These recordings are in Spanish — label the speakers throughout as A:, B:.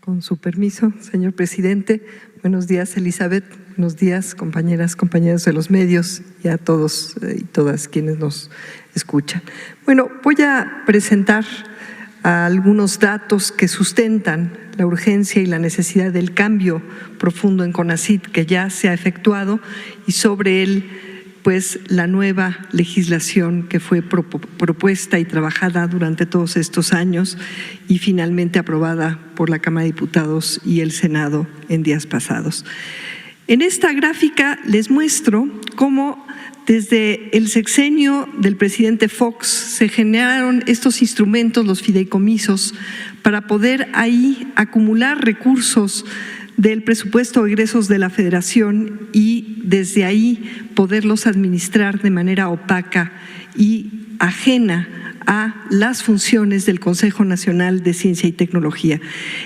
A: Con su permiso, señor presidente. Buenos días, Elizabeth. Buenos días, compañeras, compañeros de los medios y a todos y todas quienes nos escuchan. Bueno, voy a presentar algunos datos que sustentan la urgencia y la necesidad del cambio profundo en CONACYT que ya se ha efectuado y sobre él, pues, la nueva legislación que fue propuesta y trabajada durante todos estos años y finalmente aprobada por la Cámara de Diputados y el Senado en días pasados. En esta gráfica les muestro cómo desde el sexenio del presidente Fox se generaron estos instrumentos, los fideicomisos, para poder ahí acumular recursos del presupuesto de egresos de la Federación y desde ahí poderlos administrar de manera opaca y ajena a las funciones del Consejo Nacional de Ciencia y Tecnología.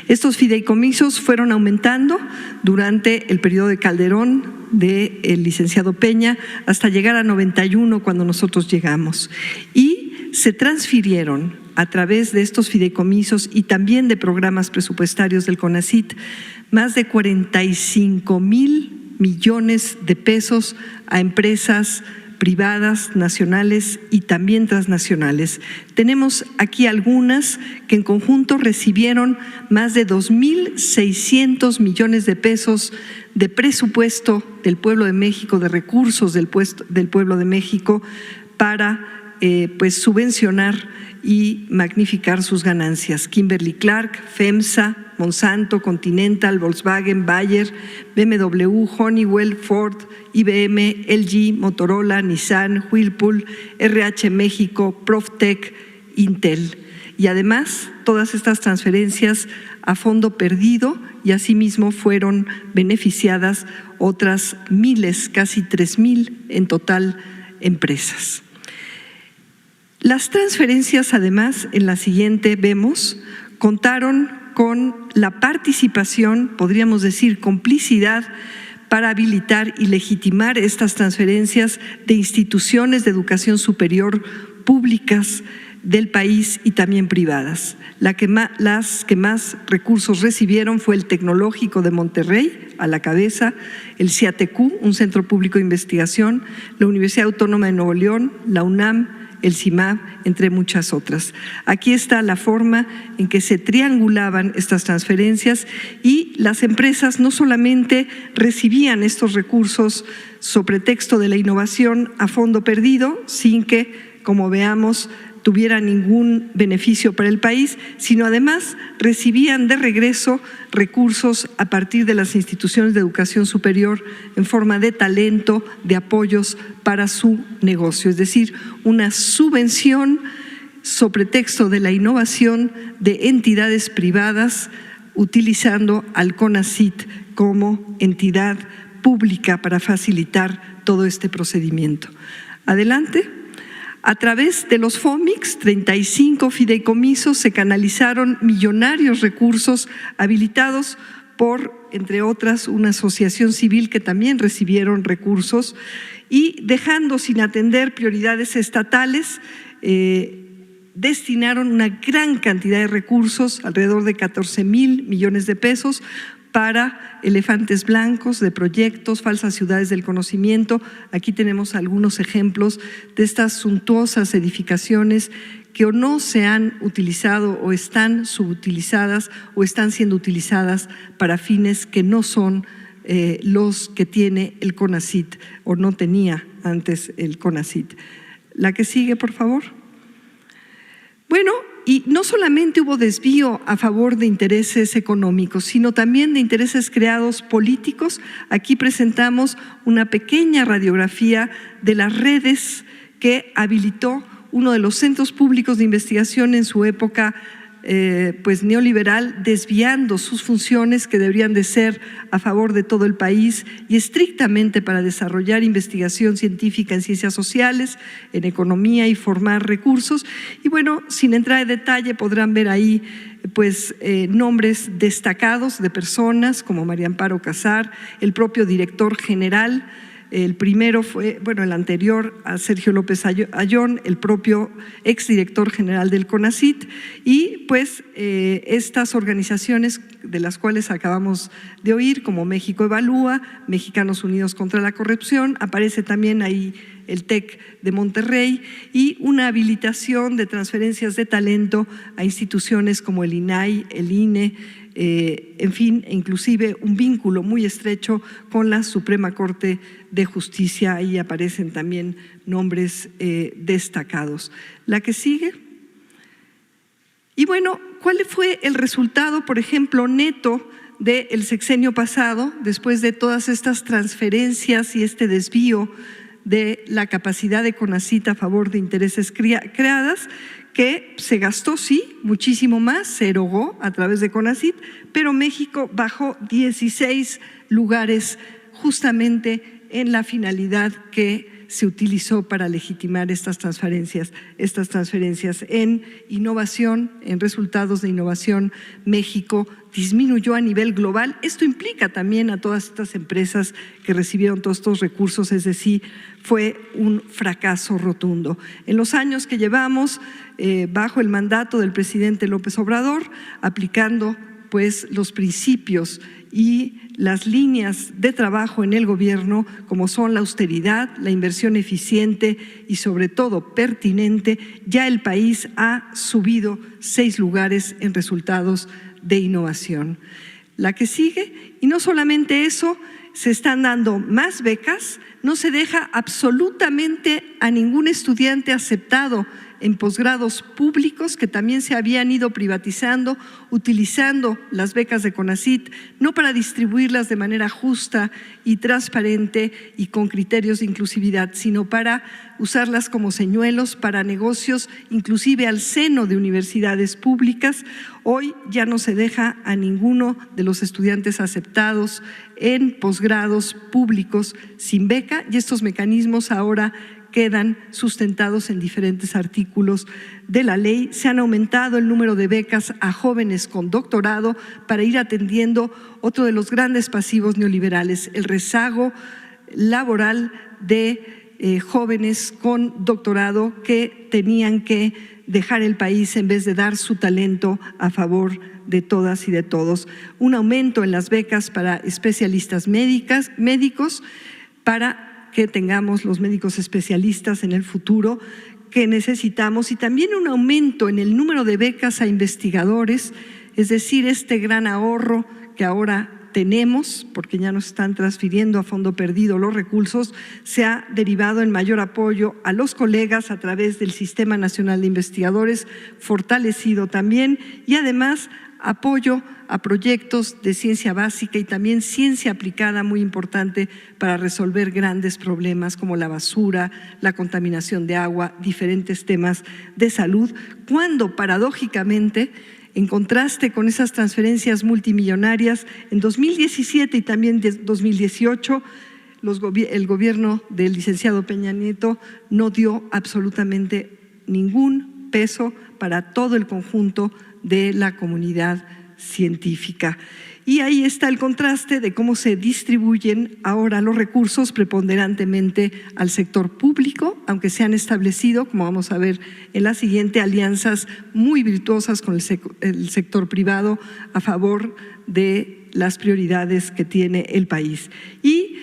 A: Estos fideicomisos fueron aumentando durante el periodo de Calderón, del licenciado Peña, hasta llegar a 91 cuando nosotros llegamos. Y se transfirieron a través de estos fideicomisos y también de programas presupuestarios del CONACYT más de 45,000 millones de pesos a empresas privadas, nacionales y también transnacionales. Tenemos aquí algunas que en conjunto recibieron más de 2,600 millones de pesos de presupuesto del pueblo de México, de recursos del pueblo de México para pues subvencionar y magnificar sus ganancias. Kimberly-Clark, FEMSA, Monsanto, Continental, Volkswagen, Bayer, BMW, Honeywell, Ford, IBM, LG, Motorola, Nissan, Whirlpool, RH México, Proftec, Intel. Y además, todas estas transferencias a fondo perdido y asimismo fueron beneficiadas otras miles, casi 3,000 en total, empresas. Las transferencias, además, en la siguiente vemos, contaron con la participación, podríamos decir complicidad, para habilitar y legitimar estas transferencias de instituciones de educación superior públicas del país y también privadas. Las que más recursos recibieron fue el Tecnológico de Monterrey, a la cabeza, el CIATQ, un centro público de investigación, la Universidad Autónoma de Nuevo León, la UNAM, el CIMAB, entre muchas otras. Aquí está la forma en que se triangulaban estas transferencias y las empresas no solamente recibían estos recursos sobre pretexto de la innovación a fondo perdido, sin que, como veamos, tuviera ningún beneficio para el país, sino además recibían de regreso recursos a partir de las instituciones de educación superior en forma de talento, de apoyos para su negocio, es decir, una subvención sobre pretexto de la innovación de entidades privadas utilizando al CONACYT como entidad pública para facilitar todo este procedimiento. Adelante. A través de los FOMICs, 35 fideicomisos, se canalizaron millonarios recursos habilitados por, entre otras, una asociación civil que también recibieron recursos y dejando sin atender prioridades estatales, destinaron una gran cantidad de recursos, alrededor de 14,000 millones de pesos, para elefantes blancos de proyectos, falsas ciudades del conocimiento. Aquí tenemos algunos ejemplos de estas suntuosas edificaciones que o no se han utilizado o están subutilizadas o están siendo utilizadas para fines que no son los que tiene el CONACYT o no tenía antes el CONACYT. La que sigue, por favor. Bueno, y no solamente hubo desvío a favor de intereses económicos, sino también de intereses creados políticos. Aquí presentamos una pequeña radiografía de las redes que habilitó uno de los centros públicos de investigación en su época pues neoliberal, desviando sus funciones que deberían de ser a favor de todo el país y estrictamente para desarrollar investigación científica en ciencias sociales, en economía y formar recursos. Y bueno, sin entrar en detalle, podrán ver ahí pues nombres destacados de personas como María Amparo Casar, el propio director general El primero fue, el anterior a Sergio López Ayón, el propio exdirector general del CONACYT, y pues estas organizaciones de las cuales acabamos de oír, como México Evalúa, Mexicanos Unidos contra la Corrupción, aparece también ahí el TEC de Monterrey, y una habilitación de transferencias de talento a instituciones como el INAI, el INE, en fin, inclusive un vínculo muy estrecho con la Suprema Corte de Justicia. Ahí aparecen también nombres destacados. La que sigue. Y bueno, ¿cuál fue el resultado, por ejemplo, neto del sexenio pasado, después de todas estas transferencias y este desvío de la capacidad de CONACYT a favor de intereses creadas, que se gastó, sí, muchísimo más, se erogó a través de CONACYT, pero México bajó 16 lugares justamente en la finalidad que se utilizó para legitimar estas transferencias en innovación, en resultados de innovación. México disminuyó a nivel global. Esto implica también a todas estas empresas que recibieron todos estos recursos, es decir, fue un fracaso rotundo. En los años que llevamos bajo el mandato del presidente López Obrador, aplicando pues los principios y las líneas de trabajo en el gobierno, como son la austeridad, la inversión eficiente y sobre todo pertinente, ya el país ha subido 6 lugares en resultados de innovación. La que sigue, y no solamente eso, se están dando más becas, no se deja absolutamente a ningún estudiante aceptado en posgrados públicos que también se habían ido privatizando, utilizando las becas de CONACYT, no para distribuirlas de manera justa y transparente y con criterios de inclusividad, sino para usarlas como señuelos para negocios, inclusive al seno de universidades públicas. Hoy ya no se deja a ninguno de los estudiantes aceptados en posgrados públicos sin beca, y estos mecanismos ahora quedan sustentados en diferentes artículos de la ley. Se han aumentado el número de becas a jóvenes con doctorado para ir atendiendo otro de los grandes pasivos neoliberales, el rezago laboral de jóvenes con doctorado que tenían que dejar el país en vez de dar su talento a favor de todas y de todos. Un aumento en las becas para especialistas médicos, para que tengamos los médicos especialistas en el futuro que necesitamos, y también un aumento en el número de becas a investigadores, es decir, este gran ahorro que ahora tenemos, porque ya nos están transfiriendo a fondo perdido los recursos, se ha derivado en mayor apoyo a los colegas a través del Sistema Nacional de Investigadores, fortalecido también, y además apoyo a proyectos de ciencia básica y también ciencia aplicada, muy importante para resolver grandes problemas como la basura, la contaminación de agua, diferentes temas de salud, cuando paradójicamente, en contraste con esas transferencias multimillonarias, en 2017 y también 2018, el gobierno del licenciado Peña Nieto no dio absolutamente ningún peso para todo el conjunto de la comunidad científica. Y ahí está el contraste de cómo se distribuyen ahora los recursos preponderantemente al sector público, aunque se han establecido, como vamos a ver en la siguiente, alianzas muy virtuosas con el sector privado a favor de las prioridades que tiene el país. Y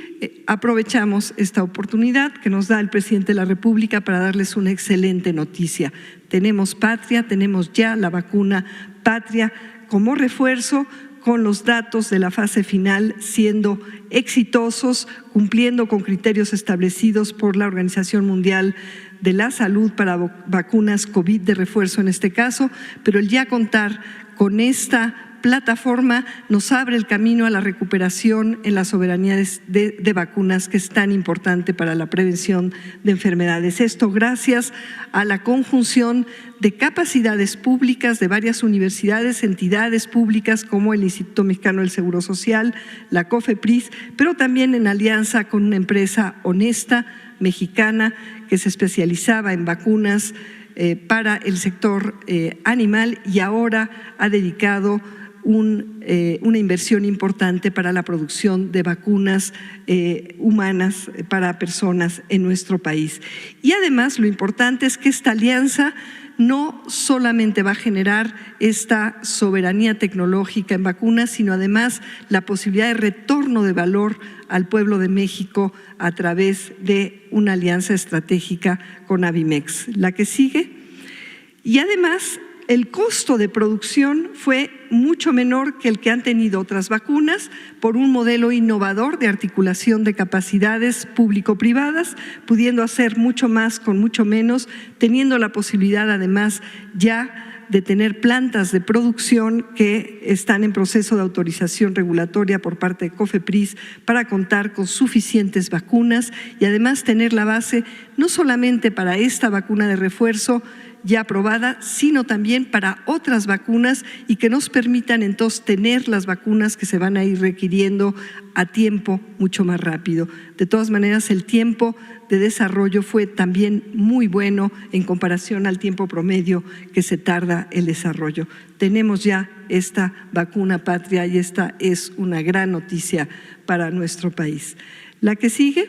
A: aprovechamos esta oportunidad que nos da el presidente de la República para darles una excelente noticia. Tenemos patria, tenemos ya la vacuna patria como refuerzo, con los datos de la fase final siendo exitosos, cumpliendo con criterios establecidos por la Organización Mundial de la Salud para vacunas COVID de refuerzo en este caso, pero el ya contar con esta plataforma nos abre el camino a la recuperación en la soberanía de vacunas, que es tan importante para la prevención de enfermedades. Esto gracias a la conjunción de capacidades públicas de varias universidades, entidades públicas como el Instituto Mexicano del Seguro Social, la COFEPRIS, pero también en alianza con una empresa honesta, mexicana, que se especializaba en vacunas para el sector animal y ahora ha dedicado una inversión importante para la producción de vacunas humanas para personas en nuestro país. Y además lo importante es que esta alianza no solamente va a generar esta soberanía tecnológica en vacunas, sino además la posibilidad de retorno de valor al pueblo de México a través de una alianza estratégica con Avimex. La que sigue. Y además, el costo de producción fue mucho menor que el que han tenido otras vacunas por un modelo innovador de articulación de capacidades público-privadas, pudiendo hacer mucho más con mucho menos, teniendo la posibilidad además ya de tener plantas de producción que están en proceso de autorización regulatoria por parte de COFEPRIS para contar con suficientes vacunas y además tener la base no solamente para esta vacuna de refuerzo ya aprobada, sino también para otras vacunas y que nos permitan entonces tener las vacunas que se van a ir requiriendo a tiempo mucho más rápido. De todas maneras, el tiempo de desarrollo fue también muy bueno en comparación al tiempo promedio que se tarda el desarrollo. Tenemos ya esta vacuna patria y esta es una gran noticia para nuestro país. La que sigue.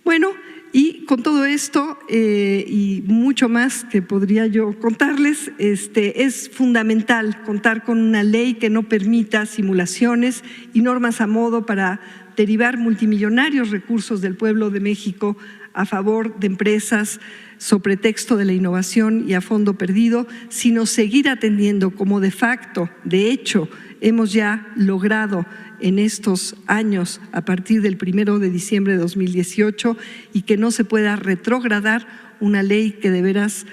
A: Bueno, y con todo esto y mucho más que podría yo contarles, es fundamental contar con una ley que no permita simulaciones y normas a modo para derivar multimillonarios recursos del pueblo de México a favor de empresas sobre pretexto de la innovación y a fondo perdido, sino seguir atendiendo como de facto, de hecho, hemos ya logrado en estos años a partir del 1 de diciembre de 2018 y que no se pueda retrogradar una ley que de veras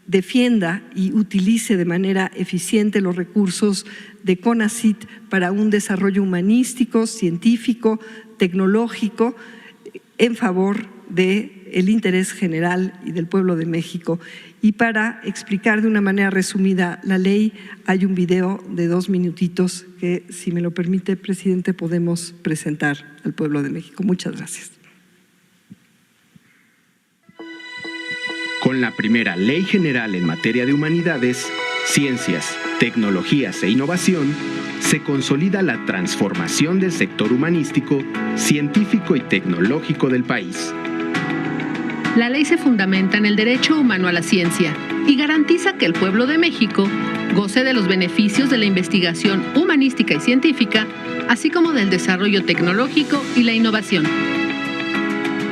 A: defienda y utilice de manera eficiente los recursos de CONACYT para un desarrollo humanístico, científico, tecnológico en favor del interés general y del pueblo de México. Y para explicar de una manera resumida la ley, hay un video de 2 minutitos que, si me lo permite, presidente, podemos presentar al pueblo de México. Muchas gracias.
B: Con la primera Ley General en materia de humanidades, ciencias, tecnologías e innovación, se consolida la transformación del sector humanístico, científico y tecnológico del país.
C: La ley se fundamenta en el derecho humano a la ciencia y garantiza que el pueblo de México goce de los beneficios de la investigación humanística y científica, así como del desarrollo tecnológico y la innovación.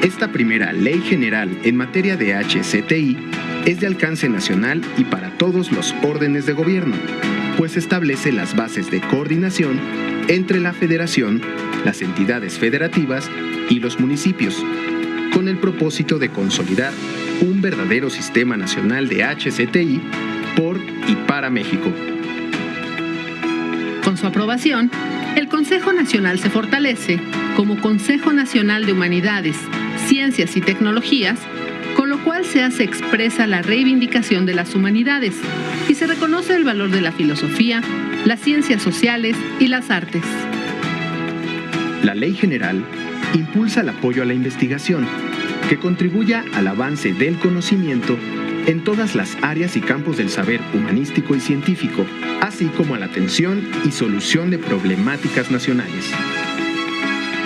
B: Esta primera Ley General en materia de HCTI es de alcance nacional y para todos los órdenes de gobierno, pues establece las bases de coordinación entre la Federación, las entidades federativas y los municipios, con el propósito de consolidar un verdadero sistema nacional de HCTI por y para México.
C: Con su aprobación, el Consejo Nacional se fortalece como Consejo Nacional de Humanidades, Ciencias y Tecnologías, con lo cual se hace expresa la reivindicación de las humanidades y se reconoce el valor de la filosofía, las ciencias sociales y las artes.
B: La Ley General impulsa el apoyo a la investigación, que contribuya al avance del conocimiento en todas las áreas y campos del saber humanístico y científico, así como a la atención y solución de problemáticas nacionales.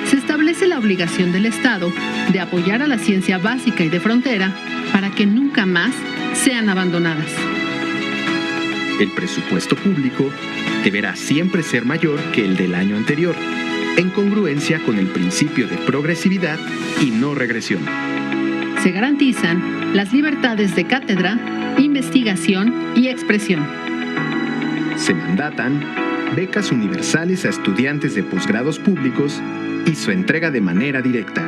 C: Se establece la obligación del Estado de apoyar a la ciencia básica y de frontera para que nunca más sean abandonadas.
B: El presupuesto público deberá siempre ser mayor que el del año anterior, en congruencia con el principio de progresividad y no regresión.
C: Se garantizan las libertades de cátedra, investigación y expresión.
B: Se mandatan becas universales a estudiantes de posgrados públicos y su entrega de manera directa.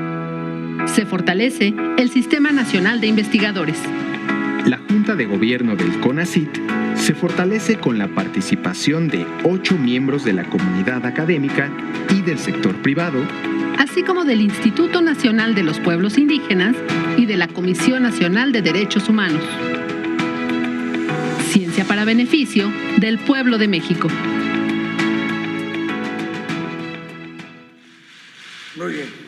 C: Se fortalece el Sistema Nacional de Investigadores.
B: La Junta de Gobierno del CONACYT se fortalece con la participación de 8 miembros de la comunidad académica y del sector privado,
C: así como del Instituto Nacional de los Pueblos Indígenas y de la Comisión Nacional de Derechos Humanos. Ciencia para beneficio del pueblo de México.
D: Muy bien.